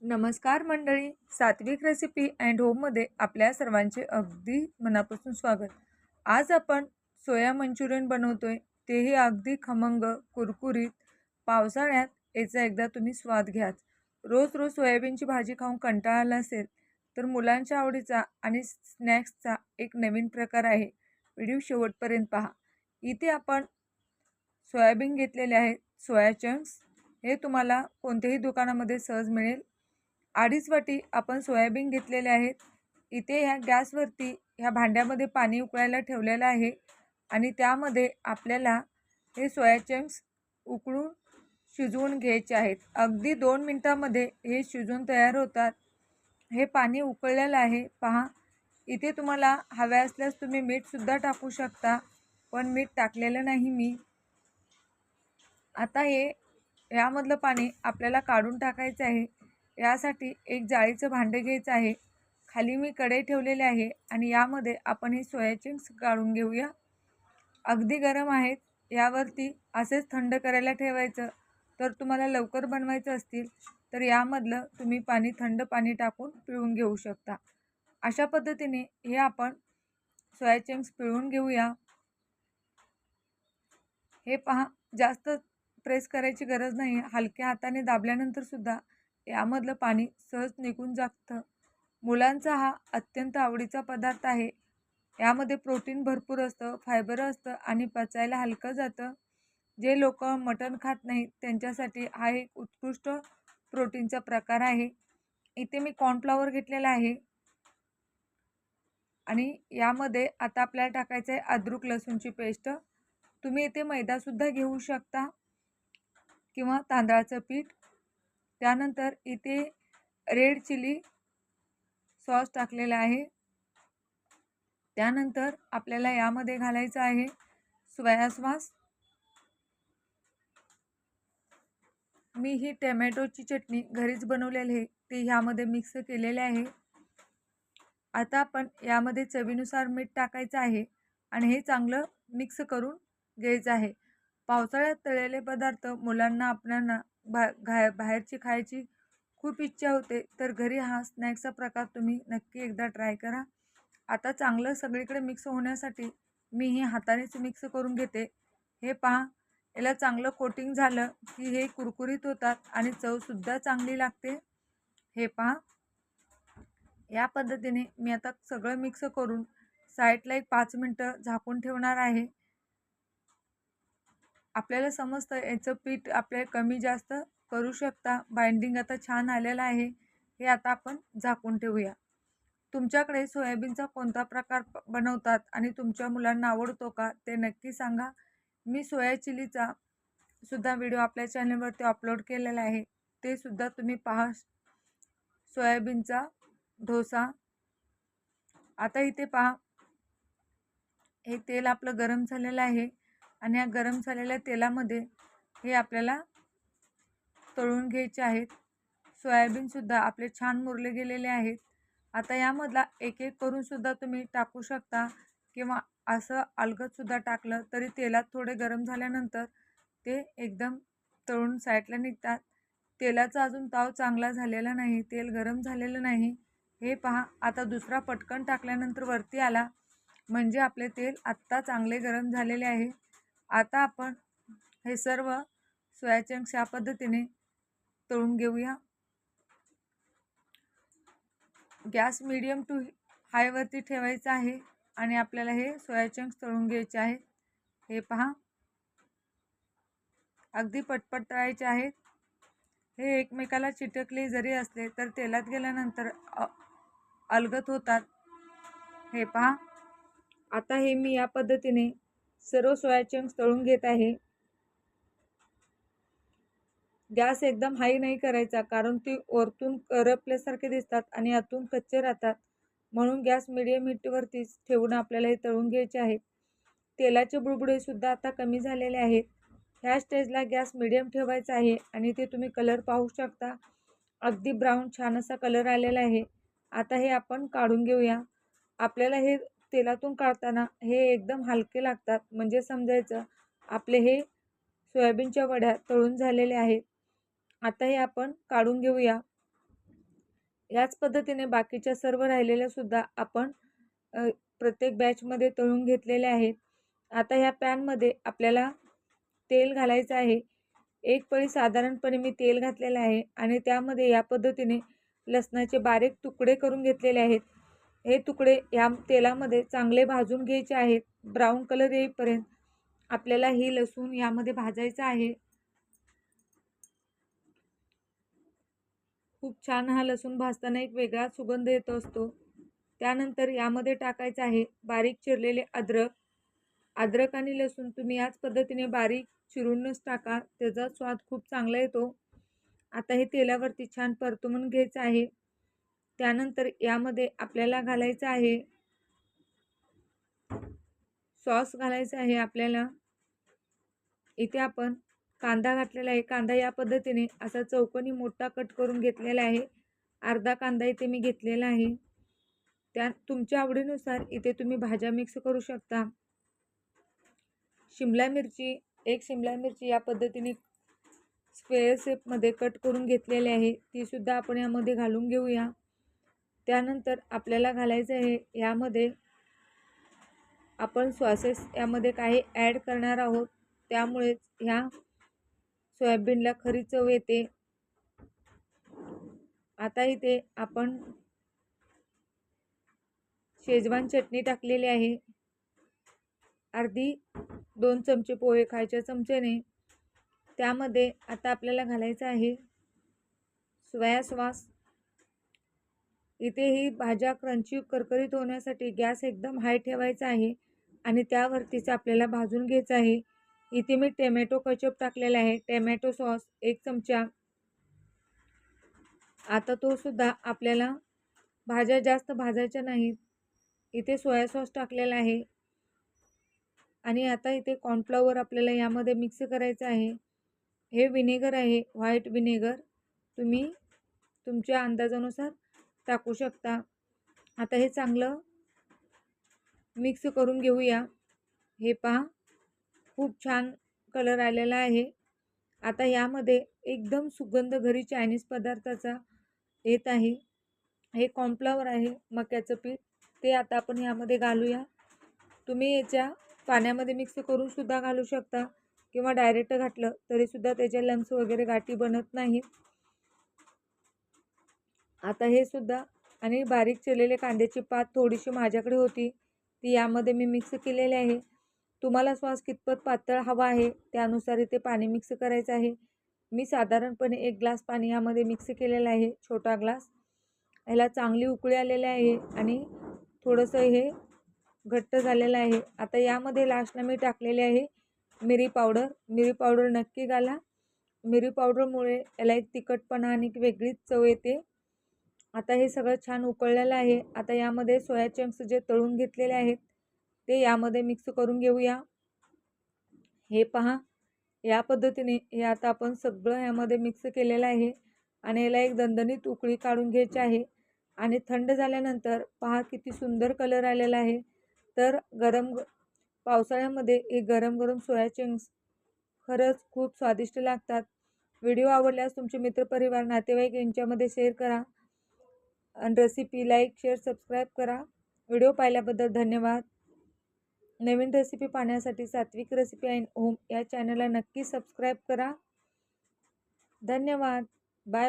नमस्कार मंडळी, सात्विक रेसिपी अँड होममध्ये आपल्या सर्वांचे अगदी मनापासून स्वागत. आज आपण सोया मंचुरियन बनवतोय, तेही अगदी खमंग, कुरकुरीत. पावसाळ्यात याचा एकदा तुम्ही स्वाद घ्याच. रोज रोज सोयाबीनची भाजी खाऊन कंटाळा आला असेल तर मुलांच्या आवडीचा आणि स्नॅक्सचा एक नवीन प्रकार आहे. व्हिडिओ शेवटपर्यंत पहा. इथे आपण सोयाबीन घेतलेले आहेत, सोया चंक्स. हे तुम्हाला कोणत्याही दुकानामध्ये सहज मिळेल. 2.5 वाटी आपण सोयाबीन घेतलेले आहेत. इथे ह्या गॅसवरती ह्या भांड्यामध्ये पाणी उकळायला ठेवलेलं आहे आणि त्यामध्ये आपल्याला हे सोया चंक्स उकळून शिजवून घ्यायचे आहेत. अगदी 2 मिनिटामध्ये हे शिजून तयार होतात. हे पाणी उकळलेलं आहे पहा. इथे तुम्हाला हव्या असल्यास तुम्ही मीठसुद्धा टाकू शकता, पण मीठ टाकलेलं नाही मी. आता यामधलं पाणी आपल्याला काढून टाकायचं आहे. यासाठी एक जाळीचं भांडं घ्यायचं आहे. खाली मी कढई ठेवलेली आहे आणि यामध्ये आपण हे सोया चंक्स काढून घेऊया. अगदी गरम आहेत. यावरती असेच थंड करायला ठेवायचं. तर तुम्हाला लवकर बनवायचं असतील तर यामधलं तुम्ही थंड पाणी टाकून पिळून घेऊ शकता. अशा पद्धतीने हे आपण सोया चंक्स पिळून घेऊया. हे पहा, जास्त प्रेस करायची गरज नाही. हलक्या हाताने दाबल्यानंतर सुद्धा यामधलं पाणी सहज निघून जातं. मुलांचा हा अत्यंत आवडीचा पदार्थ आहे. यामध्ये प्रोटीन भरपूर असतं, फायबर असतं आणि पचायला हलकं जातं. जे लोक मटण खात नाहीत त्यांच्यासाठी हा एक उत्कृष्ट प्रोटीनचा प्रकार आहे. इथे मी कॉर्नफ्लॉवर घेतलेला आहे आणि यामध्ये आता आपल्याला टाकायचं आहे अद्रक लसूणची पेस्ट. तुम्ही इथे मैदासुद्धा घेऊ शकता किंवा तांदळाचं पीठ. त्यानंतर इथे रेड चिली सॉस टाकलेला आहे. त्यानंतर आपल्याला यामध्ये घालायचं आहे सोया सॉस. मी ही टोमॅटोची चटणी घरीच बनवलेली आहे, ती ह्यामध्ये मिक्स केलेले आहे. आता आपण यामध्ये चवीनुसार मीठ टाकायचं आहे आणि हे चांगलं मिक्स करून घ्यायचं आहे. पावसाळ्यात तळलेले पदार्थ मुलांना आपल्याला बाहेरची खायची खूप इच्छा होते, तर घरी हा स्नॅक्सचा प्रकार तुम्ही नक्की एकदा ट्राय करा. आता चांगलं सगळीकडे मिक्स होण्यासाठी मी हे हातानेच मिक्स करून घेते. हे पहा, याला चांगलं कोटिंग झालं की हे कुरकुरीत होतात आणि चवसुद्धा चांगली लागते. हे पहा, या पद्धतीने मी आता सगळं मिक्स करून साईडला एक 5 मिनटं झाकून ठेवणार आहे. आपल्याला समजतं याचं पीठ आपल्याला कमी जास्त करू शकता. बाइंडिंग आता छान आलेलं आहे. हे आता आपण झाकून ठेवूया. तुमच्याकडे सोयाबीनचा कोणता प्रकार बनवतात आणि तुमच्या मुलांना आवडतो का ते नक्की सांगा. मी सोया चिलीचा सुद्धा व्हिडिओ आपल्या चॅनलवरती अपलोड केलेला आहे, ते सुद्धा तुम्ही पहा. सोयाबीनचा डोसा. आता इथे पहा, हे तेल आपलं गरम झालेलं आहे आणि या गरम झालेल्या तेलामध्ये हे आपल्याला तळून घ्यायचे आहेत. सोयाबीनसुद्धा आपले छान मुरले गेलेले आहेत. आता यामधला एक एक करून सुद्धा तुम्ही टाकू शकता किंवा असं अलगदसुद्धा टाकलं तरी तेलात थोडे गरम झाल्यानंतर ते एकदम तळून साईडला निघतात. तेलाचा अजून ताव चांगला झालेला नाही, तेल गरम झालेलं नाही. हे पहा, आता दुसरा पटकन टाकल्यानंतर वरती आला म्हणजे आपले तेल आत्ता चांगले गरम झालेले आहे. आता आपण हे सर्व सोया चंक्स या पद्धतीने तळून घेऊया. गॅस मीडियम टू हायवरती ठेवायचा आहे आणि आपल्याला हे सोया चंक्स तळून घ्यायचे आहेत. हे पहा, अगदी पटपट तळायचे आहेत. हे एकमेकाला चिटकले जरी असले तर तेलात गेल्यानंतर अलगद होतात. हे पहा, आता हे मी या पद्धतीने सर्व सोया चंक्स तळून घेत आहे. गॅस एकदम हाई नाही करायचा, कारण ती वरतून करपल्यासारखे दिसतात आणि आतून कच्चे राहतात. म्हणून गॅस मिडियम हीटवरतीच ठेवून आपल्याला हे तळून घ्यायचे आहेत. तेलाचे बुडबुडे सुद्धा आता कमी झालेले आहेत. ह्या स्टेजला गॅस मिडियम ठेवायचा आहे आणि ते तुम्ही कलर पाहू शकता. अगदी ब्राऊन छान असा कलर आलेला आहे. आता हे आपण काढून घेऊया. आपल्याला हे तेलातून काढताना हे एकदम हलके लागतात, म्हणजे समजायचं आपले हे सोयाबीनच्या वड्या तळून झालेले आहेत. आता हे आपण काढून घेऊया. याच पद्धतीने बाकीच्या सर्व राहिलेल्या सुद्धा आपण प्रत्येक बॅचमध्ये तळून घेतलेले आहेत. आता ह्या पॅनमध्ये आपल्याला तेल घालायचं आहे. एक पळी साधारणपणे मी तेल घातलेलं आहे आणि त्यामध्ये या पद्धतीने लसणाचे बारीक तुकडे करून घेतलेले आहेत. हे तुकडे या तेलामध्ये चांगले भाजून घ्यायचे आहेत. ब्राऊन कलर येईपर्यंत आपल्याला ही लसूण यामध्ये भाजायचं आहे. खूप छान हा लसूण भाजताना एक वेगळा सुगंध येत असतो. त्यानंतर यामध्ये टाकायचं आहे बारीक चिरलेले अद्रक. अद्रक आणि लसूण तुम्ही याच पद्धतीने बारीक चिरूनच टाका, त्याचा स्वाद खूप चांगला येतो. आता हे तेलावरती छान परतवून घ्यायचं आहे. त्यानंतर यामध्ये आपल्याला घालायचं आहे सॉस घालायचा आहे आपल्याला. इथे आपण कांदा घातलेला आहे. कांदा या पद्धतीने असा चौकोनी मोठा कट करून घेतलेला आहे. अर्धा कांदा इथे मी घेतलेला आहे. त्या तुमच्या आवडीनुसार इथे तुम्ही भाज्या मिक्स करू शकता. शिमला मिरची, एक शिमला मिरची या पद्धतीने स्क्वेअर शेपमध्ये कट करून घेतलेली आहे, ती सुद्धा आपण यामध्ये घालून घेऊया. त्यानंतर आपल्याला घालायचं आहे यामध्ये आपण सॉसेस यामध्ये काही ॲड करणार आहोत, त्यामुळेच ह्या सोयाबीनला खरी चव येते. आता इथे आपण शेजवान चटणी टाकलेली आहे. अर्धी 2 चमचे पोहे खायच्या चमच्याने. त्यामध्ये आता आपल्याला घालायचं आहे सोया सॉस. इथे ही भाज्या क्रंची करकरीत होण्यासाठी गॅस एकदम हाय ठेवायचा आहे आणि त्यावरतीच आपल्याला भाजून घ्यायचं आहे. इथे मी टोमॅटो केचप टाकलेला आहे. टोमॅटो सॉस 1 चमचा. आता तो सुद्धा आपल्याला भाज्या जास्त भाजायच्या नाहीत. इथे सोया सॉस टाकलेला आहे आणि आता इथे कॉर्नफ्लॉवर आपल्याला यामध्ये मिक्स करायचं आहे. हे विनेगर आहे, व्हाईट विनेगर. तुम्ही तुमच्या अंदाजानुसार टाकू शकता. आता हे चांगलं मिक्स करून घेऊया. हे पहा, खूप छान कलर आलेला आहे. आता यामध्ये एकदम सुगंध घरी चायनीज पदार्थाचा येत आहे. हे कॉर्नफ्लॉवर आहे, मक्याचं पीठ, ते आता आपण यामध्ये घालूया. तुम्ही याच्या पाण्यामध्ये मिक्स करून सुद्धा घालू शकता किंवा डायरेक्ट घातलं तरीसुद्धा त्याचे लम्स वगैरे गाठी बनत नाहीत. आता हे सुद्धा आणि बारीक चिरलेले कांद्याची पात थोडीशी माझ्याकडे होती, ती यामध्ये मी मिक्स केलेली आहे. तुम्हाला सॉस कितपत पातळ हवा आहे त्यानुसार इथे पाणी मिक्स करायचं आहे. मी साधारणपणे 1 ग्लास पाणी यामध्ये मिक्स केलेलं आहे, छोटा ग्लास. ह्याला चांगली उकळी आलेली आहे आणि थोडंसं हे घट्ट झालेलं आहे. आता यामध्ये लास्टला मी टाकलेले आहे मिरी पावडर. मिरी पावडर नक्की घाला. मिरी पावडरमुळे याला एक तिखटपणा आणि एक वेगळीच चव येते. आता हे सगळं छान उकळलेलं आहे. आता यामध्ये सोया चंक्स जे तळून घेतलेले आहेत ते यामध्ये मिक्स करून घेऊया. हे पहा, या पद्धतीने हे आता आपण सगळं यामध्ये मिक्स केलेलं आहे आणि याला एक दणदणीत उकळी काढून घ्यायची आहे. आणि थंड झाल्यानंतर पहा किती सुंदर कलर आलेला आहे. तर पावसाळ्यामध्ये हे गरम गरम सोया चंक्स खरंच खूप स्वादिष्ट लागतात. व्हिडिओ आवडल्यास तुमचे मित्रपरिवार, नातेवाईक यांच्यामध्ये शेअर करा आणि रेसिपी लाईक, शेअर, सबस्क्राईब करा. व्हिडिओ पाहिल्याबद्दल धन्यवाद. नवीन रेसिपी पाहण्यासाठी सात्विक रेसिपी अँड होम या चॅनलला नक्की सबस्क्राईब करा. धन्यवाद. बाय.